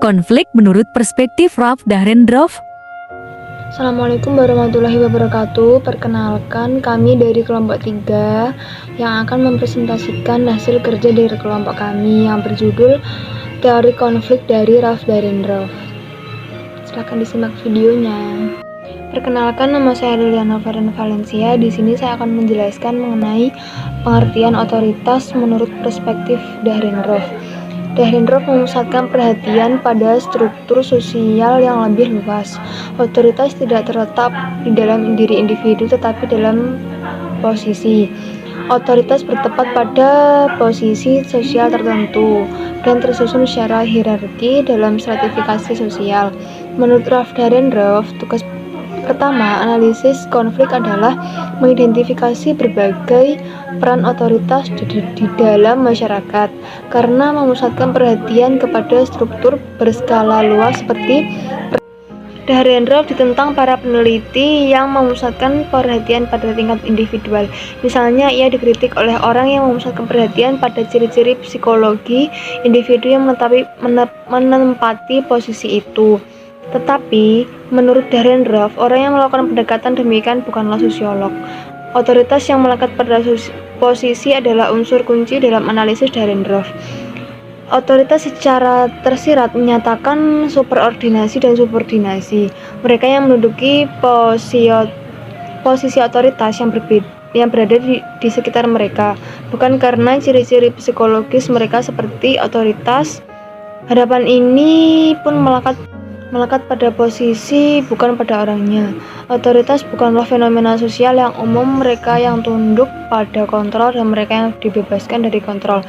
Konflik menurut perspektif Ralph Dahrendorf. Assalamualaikum warahmatullahi wabarakatuh. Perkenalkan, kami dari kelompok 3 yang akan mempresentasikan hasil kerja dari kelompok kami yang berjudul Teori Konflik dari Ralph Dahrendorf. Silakan disimak videonya. Perkenalkan, nama saya Liliana Feren Valencia. Di sini saya akan menjelaskan mengenai pengertian otoritas menurut perspektif Dahrendorf. Dahrendorf memusatkan perhatian pada struktur sosial yang lebih luas. Otoritas tidak terletak di dalam diri individu tetapi dalam posisi. Otoritas bertempat pada posisi sosial tertentu dan tersusun secara hierarki dalam stratifikasi sosial. Menurut Ralph Dahrendorf, tugas pertama analisis konflik adalah mengidentifikasi berbagai peran otoritas di dalam masyarakat karena memusatkan perhatian kepada struktur berskala luas seperti Dahrendorf ditentang para peneliti yang memusatkan perhatian pada tingkat individual. Misalnya, ia dikritik oleh orang yang memusatkan perhatian pada ciri-ciri psikologi individu yang menempati posisi itu. Tetapi, menurut Dahrendorf, orang yang melakukan pendekatan demikian bukanlah sosiolog. Otoritas yang melekat pada posisi adalah unsur kunci dalam analisis Dahrendorf. Otoritas secara tersirat menyatakan superordinasi dan subordinasi. Mereka yang menduduki posisi otoritas yang berada di sekitar mereka, bukan karena ciri-ciri psikologis mereka seperti otoritas. Hadapan ini pun melekat pada posisi, bukan pada orangnya. Otoritas bukanlah fenomena sosial yang umum. Mereka yang tunduk pada kontrol dan mereka yang dibebaskan dari kontrol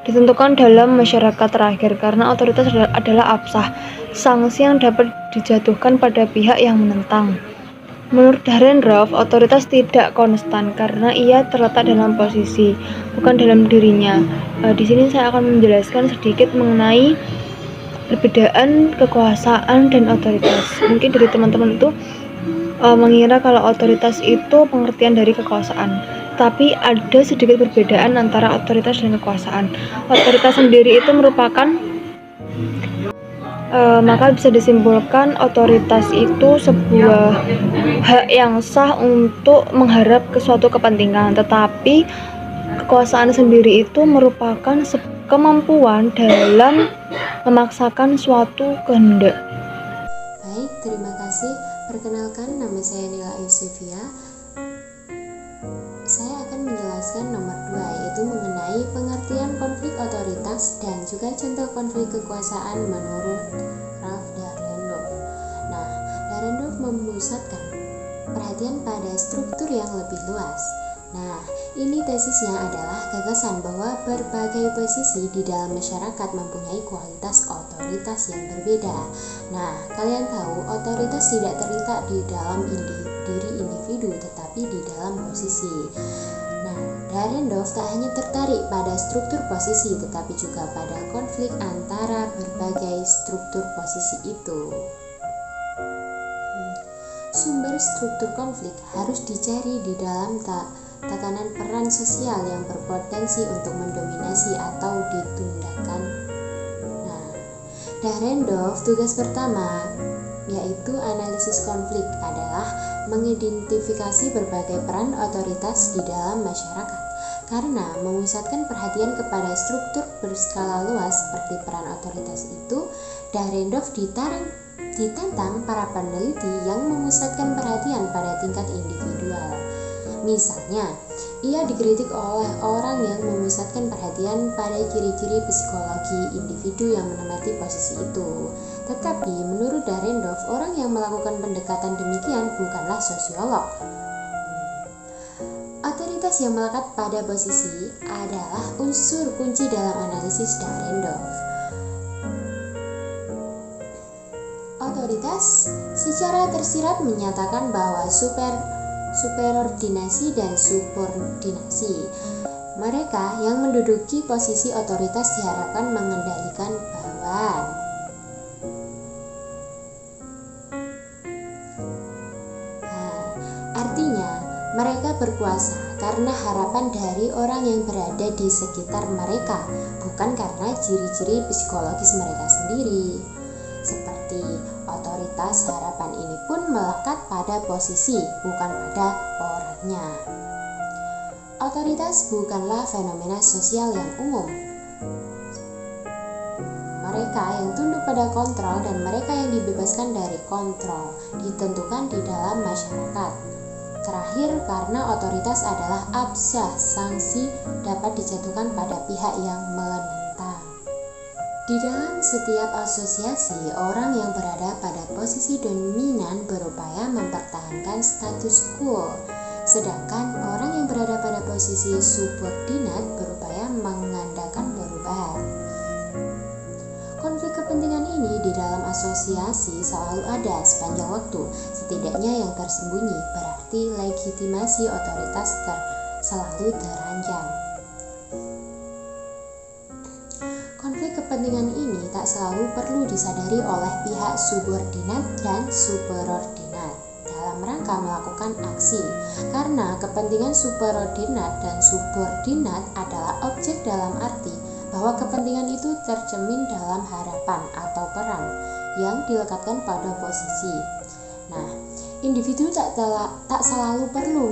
ditentukan dalam masyarakat terakhir, karena otoritas adalah absah, sanksi yang dapat dijatuhkan pada pihak yang menentang. Menurut Dahrendorf, otoritas tidak konstan karena ia terletak dalam posisi, bukan dalam dirinya. Di sini saya akan menjelaskan sedikit mengenai perbedaan kekuasaan dan otoritas. Mungkin dari teman-teman itu mengira kalau otoritas itu pengertian dari kekuasaan, tapi ada sedikit perbedaan antara otoritas dan kekuasaan. Otoritas sendiri itu merupakan maka bisa disimpulkan otoritas itu sebuah hak yang sah untuk mengharap ke suatu kepentingan, tetapi kekuasaan sendiri itu merupakan kemampuan dalam memaksakan suatu kehendak. Baik, terima kasih. Perkenalkan, nama saya Nila Yusefia. Saya akan menjelaskan nomor 2, yaitu mengenai pengertian konflik otoritas dan juga contoh konflik kekuasaan menurut Ralph Dahrendorf. Nah, Dahrendorf memusatkan perhatian pada struktur yang lebih luas. Nah, ini tesisnya adalah gagasan bahwa berbagai posisi di dalam masyarakat mempunyai kualitas otoritas yang berbeda. Nah, kalian tahu otoritas tidak terletak di dalam diri individu tetapi di dalam posisi. Nah, Dahrendorf tak hanya tertarik pada struktur posisi tetapi juga pada konflik antara berbagai struktur posisi itu. Sumber struktur konflik harus dicari di dalam tekanan peran sosial yang berpotensi untuk mendominasi atau ditundukkan. Nah, Dahrendorf tugas pertama yaitu analisis konflik adalah mengidentifikasi berbagai peran otoritas di dalam masyarakat. Karena memusatkan perhatian kepada struktur berskala luas seperti peran otoritas itu, Dahrendorf ditantang para peneliti yang memusatkan perhatian pada tingkat individual. Misalnya, ia dikritik oleh orang yang memusatkan perhatian pada ciri-ciri psikologi individu yang menempati posisi itu. Tetapi menurut Dahrendorf, orang yang melakukan pendekatan demikian bukanlah sosiolog. Otoritas yang melekat pada posisi adalah unsur kunci dalam analisis Dahrendorf. Otoritas secara tersirat menyatakan bahwa superordinasi dan subordinasi. Mereka yang menduduki posisi otoritas diharapkan mengendalikan bawahan. Artinya, mereka berkuasa karena harapan dari orang yang berada di sekitar mereka, bukan karena ciri-ciri psikologis mereka sendiri. otoritas, harapan ini pun melekat pada posisi, bukan pada orangnya. Otoritas bukanlah fenomena sosial yang umum. Mereka yang tunduk pada kontrol dan mereka yang dibebaskan dari kontrol ditentukan di dalam masyarakat. Terakhir, karena otoritas adalah absah, sanksi dapat dijatuhkan pada pihak yang menentang. Di dalam setiap asosiasi, orang yang berada pada posisi dominan berupaya mempertahankan status quo, sedangkan orang yang berada pada posisi subordinat berupaya mengadakan perubahan. Konflik kepentingan ini di dalam asosiasi selalu ada sepanjang waktu, setidaknya yang tersembunyi, berarti legitimasi otoritas selalu terancam. Konflik kepentingan ini tak selalu perlu disadari oleh pihak subordinat dan superordinat dalam rangka melakukan aksi, karena kepentingan superordinat dan subordinat adalah objek dalam arti bahwa kepentingan itu tercermin dalam harapan atau peran yang dilekatkan pada posisi. Nah, individu tak selalu perlu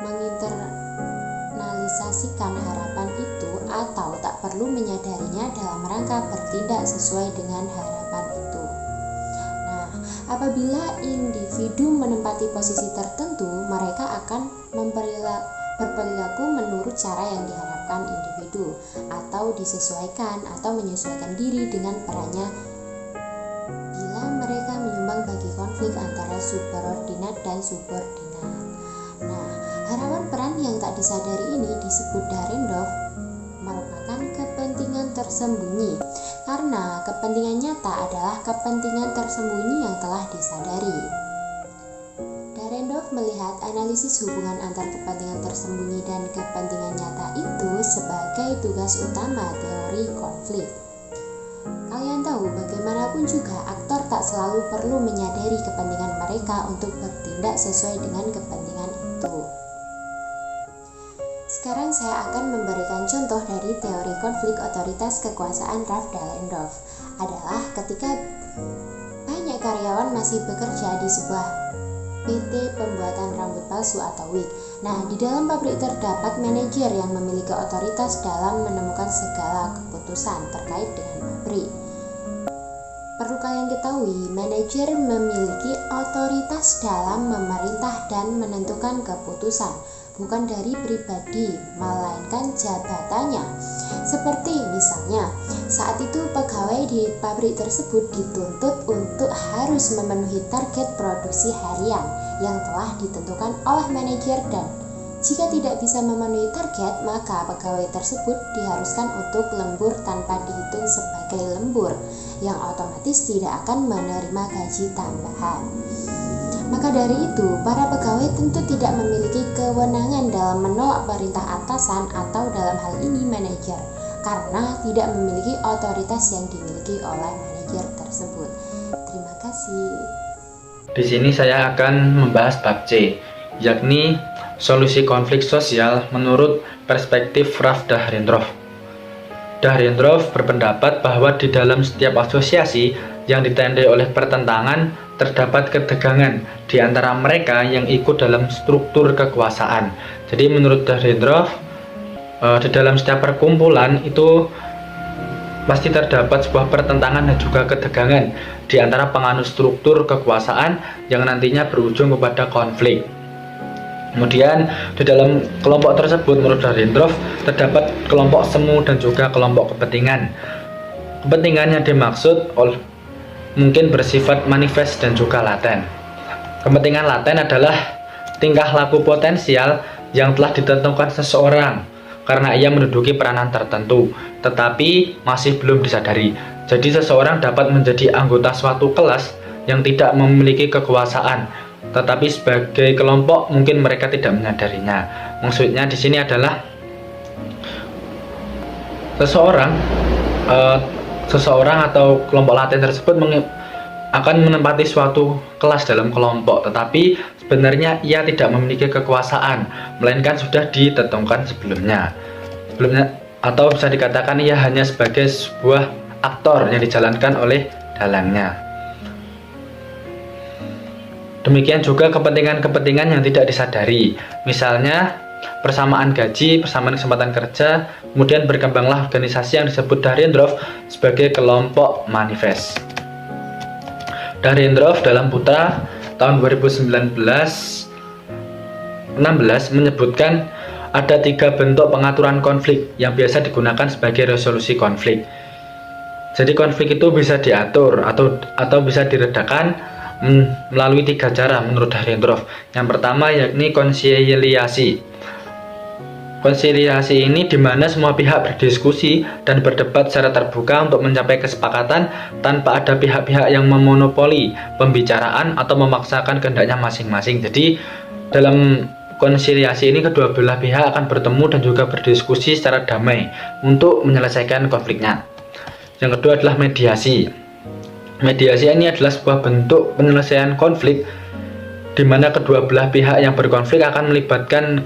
menginternalisasikan harapan itu atau tak perlu menyadarinya dalam rangka bertindak sesuai dengan harapan itu. Nah, apabila individu menempati posisi tertentu, mereka akan berperilaku menurut cara yang diharapkan individu, atau disesuaikan atau menyesuaikan diri dengan perannya bila mereka menyumbang bagi konflik antara superordinat dan subordinat. Nah, harapan peran yang tak disadari ini disebut Dahrendorf merupakan kepentingan tersembunyi, karena kepentingan nyata adalah kepentingan tersembunyi yang telah disadari. Dahrendorf melihat analisis hubungan antar kepentingan tersembunyi dan kepentingan nyata itu sebagai tugas utama teori konflik. Kalian tahu, bagaimanapun juga aktor tak selalu perlu menyadari kepentingan mereka untuk bertindak sesuai dengan kepentingan itu. Sekarang saya akan memberikan contoh dari teori konflik otoritas kekuasaan Ralph Dahrendorf adalah ketika banyak karyawan masih bekerja di sebuah PT pembuatan rambut palsu atau wig. Nah, di dalam pabrik terdapat manajer yang memiliki otoritas dalam menemukan segala keputusan terkait dengan pabrik. Perlu kalian ketahui, manajer memiliki otoritas dalam memerintah dan menentukan keputusan, bukan dari pribadi, melainkan jabatannya. Seperti misalnya, saat itu pegawai di pabrik tersebut dituntut untuk harus memenuhi target produksi harian yang telah ditentukan oleh manajer, dan jika tidak bisa memenuhi target, maka pegawai tersebut diharuskan untuk lembur tanpa dihitung sebagai lembur, yang otomatis tidak akan menerima gaji tambahan. Maka dari itu, para pegawai tentu tidak memiliki kewenangan dalam menolak perintah atasan atau dalam hal ini manajer, karena tidak memiliki otoritas yang dimiliki oleh manajer tersebut. Terima kasih. Di sini saya akan membahas bab C, yakni solusi konflik sosial menurut perspektif Ralph Dahrendorf. Dahrendorf berpendapat bahwa di dalam setiap asosiasi yang ditandai oleh pertentangan terdapat ketegangan di antara mereka yang ikut dalam struktur kekuasaan. Jadi menurut Dahrendorf, di dalam setiap perkumpulan itu pasti terdapat sebuah pertentangan dan juga ketegangan di antara penganut struktur kekuasaan yang nantinya berujung kepada konflik. Kemudian di dalam kelompok tersebut menurut Dahrendorf terdapat kelompok semu dan juga kelompok kepentingan. Kepentingan yang dimaksud mungkin bersifat manifest dan juga laten. Kepentingan laten adalah tingkah laku potensial yang telah ditentukan seseorang karena ia menduduki peranan tertentu, tetapi masih belum disadari. Jadi seseorang dapat menjadi anggota suatu kelas yang tidak memiliki kekuasaan, tetapi sebagai kelompok mungkin mereka tidak menyadarinya. Maksudnya di sini adalah seseorang atau kelompok laten tersebut akan menempati suatu kelas dalam kelompok, tetapi sebenarnya ia tidak memiliki kekuasaan, melainkan sudah ditentukan sebelumnya, atau bisa dikatakan ia hanya sebagai sebuah aktor yang dijalankan oleh dalangnya. Demikian juga kepentingan-kepentingan yang tidak disadari. Misalnya persamaan gaji, persamaan kesempatan kerja, kemudian berkembanglah organisasi yang disebut Dahrendorf sebagai kelompok manifest. Dahrendorf dalam Putra tahun 2019-16 menyebutkan ada 3 bentuk pengaturan konflik yang biasa digunakan sebagai resolusi konflik. Jadi konflik itu bisa diatur atau bisa diredakan melalui 3 cara menurut Dahrendorf. Yang pertama yakni konsiliasi. Konsiliasi ini di mana semua pihak berdiskusi dan berdebat secara terbuka untuk mencapai kesepakatan tanpa ada pihak-pihak yang memonopoli pembicaraan atau memaksakan kehendaknya masing-masing. Jadi dalam konsiliasi ini kedua belah pihak akan bertemu dan juga berdiskusi secara damai untuk menyelesaikan konfliknya. Yang kedua adalah mediasi. Mediasi ini adalah sebuah bentuk penyelesaian konflik di mana kedua belah pihak yang berkonflik akan melibatkan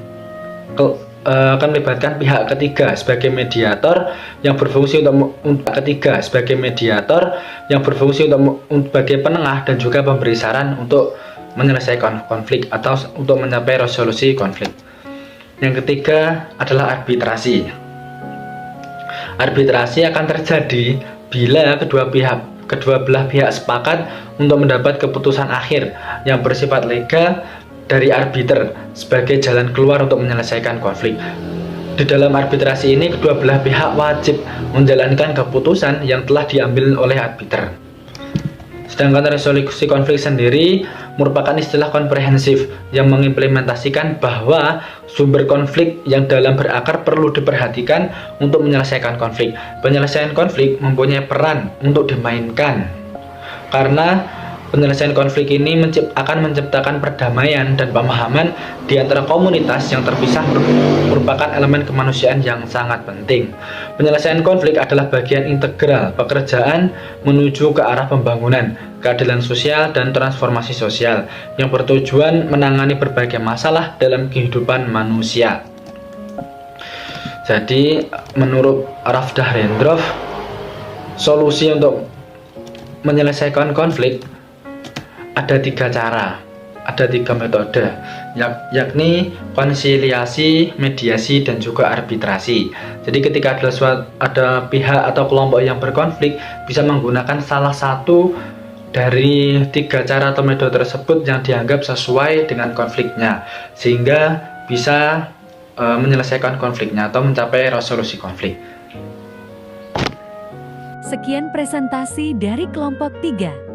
pihak ketiga sebagai mediator yang berfungsi sebagai penengah dan juga pemberi saran untuk menyelesaikan konflik atau untuk mencapai resolusi konflik. Yang ketiga adalah arbitrasi. Arbitrasi akan terjadi bila kedua belah pihak sepakat untuk mendapat keputusan akhir yang bersifat legal dari arbiter sebagai jalan keluar untuk menyelesaikan konflik. Di dalam arbitrasi ini kedua belah pihak wajib menjalankan keputusan yang telah diambil oleh arbiter. Sedangkan resolusi konflik sendiri merupakan istilah komprehensif yang mengimplementasikan bahwa sumber konflik yang dalam berakar perlu diperhatikan untuk menyelesaikan konflik. Penyelesaian konflik mempunyai peran untuk dimainkan karena penyelesaian konflik ini akan menciptakan perdamaian dan pemahaman di antara komunitas yang terpisah merupakan elemen kemanusiaan yang sangat penting. Penyelesaian konflik adalah bagian integral pekerjaan menuju ke arah pembangunan, keadilan sosial, dan transformasi sosial yang bertujuan menangani berbagai masalah dalam kehidupan manusia. Jadi, menurut Ralph Dahrendorf, solusi untuk menyelesaikan konflik ada 3 cara, ada 3 metode, yakni konsiliasi, mediasi, dan juga arbitrasi. Jadi ketika ada pihak atau kelompok yang berkonflik, bisa menggunakan salah satu dari 3 cara atau metode tersebut yang dianggap sesuai dengan konfliknya, sehingga bisa menyelesaikan konfliknya atau mencapai resolusi konflik. Sekian presentasi dari kelompok 3.